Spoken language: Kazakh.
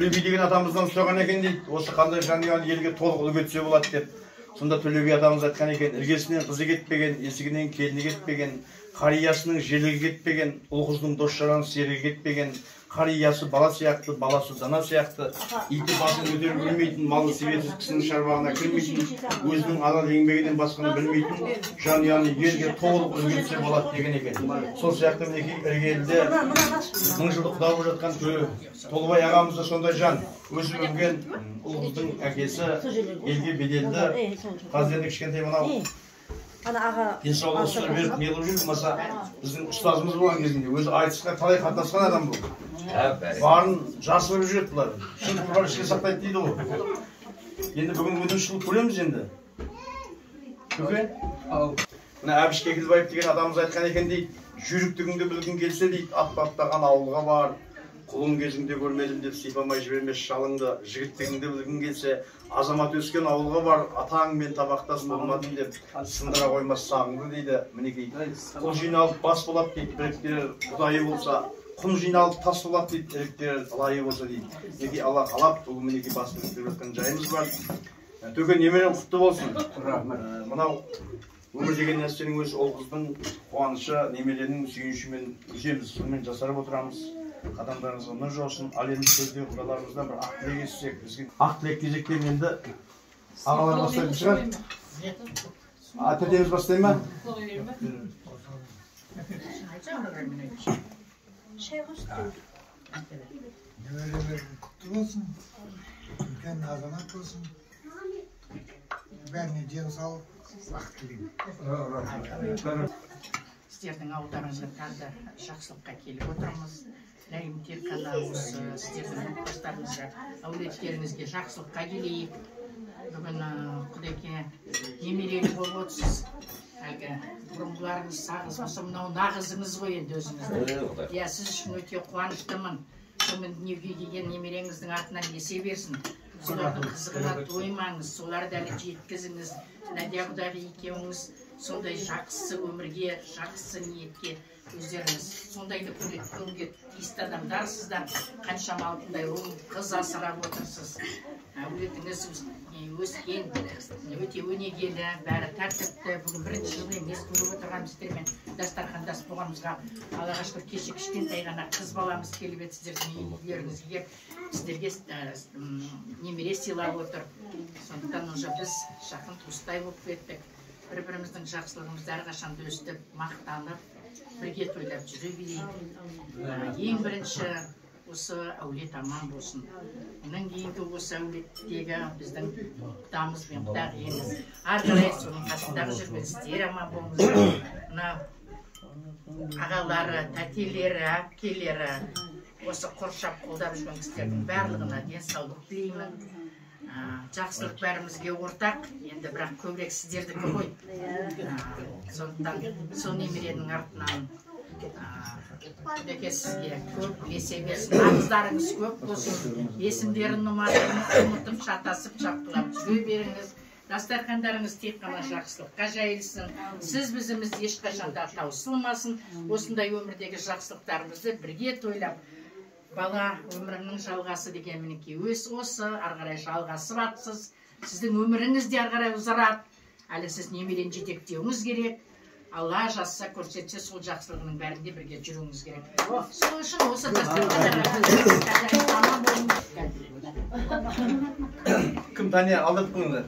Төлеби деген атамыздан сұраған екен дейді, осы қандай жанұяны елге толық үлгі етсе болады деп. Сонда Төлеби атамыз айтқан екен, іргесінен қызы кетпеген, есігінен келіні кетпеген, қариясының желігі кетпеген, ұл-қыздың дос-жаран серігі кетпеген, қариясы бала сияқты, баласы дана сияқты, иті басын көтеріп білмейтін, малы себепсіз кісінің шаруағына кірмейтін, өзінің адал еңбегінен басқаны білмейтін, жанұяны елге толық үлгі етсе болады деген екен. Сол сияқты мінекей іргеліде 1000 жылдық құда болып жатқан Толыбай ағамыз да сондай жан. Өзі өлген ұл-қыздың әкесі елге беделді. Қазір енді кішкентай мынау денсаулық ұстар беріп не қылып жүр, болмаса біздің ұстазымыз болған кезінде өзі айтысқа қалай қатынасқан адам бұл. Барын жасырып жүреді бұлар. Шын құрбан ішке сақтайды дейді ғой. Енді бүгін өтінішілік көреміз енді. Көке? Мына Әбіш Кекілбаев деген атамыз айтқан екен дейді, жүйріктігіңді білгің келсе дейді, ат-баттаған ауылға бар, құлын кезіңде көрмедім деп сипамай жібермес шалыңды, жігіттігіңді білгің келсе, азамат өскен ауылға бар, атаңмен табақтас болмадым деп сындыра қоймас сағыңды дейді. Мінекей, құл жиналып бас болады дейді, біріктер құдайы болса, құм жиналып тас болады дейді, біріктер лайы болса дейді. Мінекей Алла қалап, бұл мінекей бас біріктер өткен жайымыз бар. Төке, немерем құтты болсын. Мынау өмір деген нәрсенің өзі ол қыздың қуанышы, немеренің сүйіншімен өсеміз, сонымен жасарып отырамыз. Қадамдарыңызға нұр жаусын, әлемді көздеу құдаларымыздан бір ақ тілек естісек, бізге ақ тілек кезектен енді ағалар бастайтын шығар. Тәтеміз бастай ма? Құтты болсын, үлкен азамат болсын, бәріне денсаулық, ақ тілеймін. Сіздердің ауылдарыңызға тағы жақсылыққа келіп отырмыз. Ләйім тек қана осы сіздердің отбасыларыңызға, әулеттеріңізге жақсылыққа келейік. Бүгін Құдеке немерелі болып отырсыз. Әлгі бұрынғыларыңыз сағыз болса, мынау нағызыңыз ғой енді өзіңізді. Иә, сіз үшін өте қуаныштымын. Сонымен дүниеге келген немереңіздің артынан есе берсін. Солардың қызығына тоймаңыз, соларды әлі жеткізіңіз. Надия Құдағи екеуіңіз сондай жақсы өмірге, жақсы ниетке өздеріңіз сондайды көруге тиісті адамдарсыздар. Қаншама алтындай ұл қыз асырап отырсыз. Әулетіңіз өскен, өте өнегелі, бәрі тәртіпті. Бүгін бірінші жыл емес көріп отырған сіздермен дастархандас болғанымызға Аллаға шүкір, кеше кішкентай ғана қыз баламыз келіп еді сіздердің үйлеріңізге, сіздерге немере сыйлап отыр. Сондықтан уже біз жақын туыстай болып кеттік. Бір-біріміздің жақсылығымызды әрқашанда өстіп, мақтанып, бірге тойлап жүре берейік. Ең бірінші осы әулет аман болсын. Онан кейінгі осы әулеттегі біздің құдамыз бен құдағиымыз ары қарай соның қасындағы жүрген сіздер аман болыңыздар. Мына ағалары, тәтелері, әпкелері, осы қоршап қолдап жүрген кісілердің барлығына денсаулық тілеймін. Жақсылық бәрімізге ортақ, енді бірақ көбірек сіздердікі ғой. Сондықтан сол немеренің артынан Құдеке сізге көп есе берсін, ағыздарыңыз көп болсын, есімдерін ұмытып, шатасып, шапқылап жүре беріңіз. Дастархандарыңыз тек қана жақсылыққа жайылсын, сіз бізімізді ешқашанда таусылмасын, осындай өмірдегі жақсылықтарымызды бірге тойлап, бала өмірінің жалғасы деген мінекей осы арғарай жалғасы батсыз, сіздің өміріңіз де арғарай ұзарады, әлі сіз немерен жетектеуіңіз керек. Алла жазса көрсетсе сол жақсылығының бәрінде бірге жүруіңіз керек. Сол үшін осы кім Тания алдырып қойыңдар?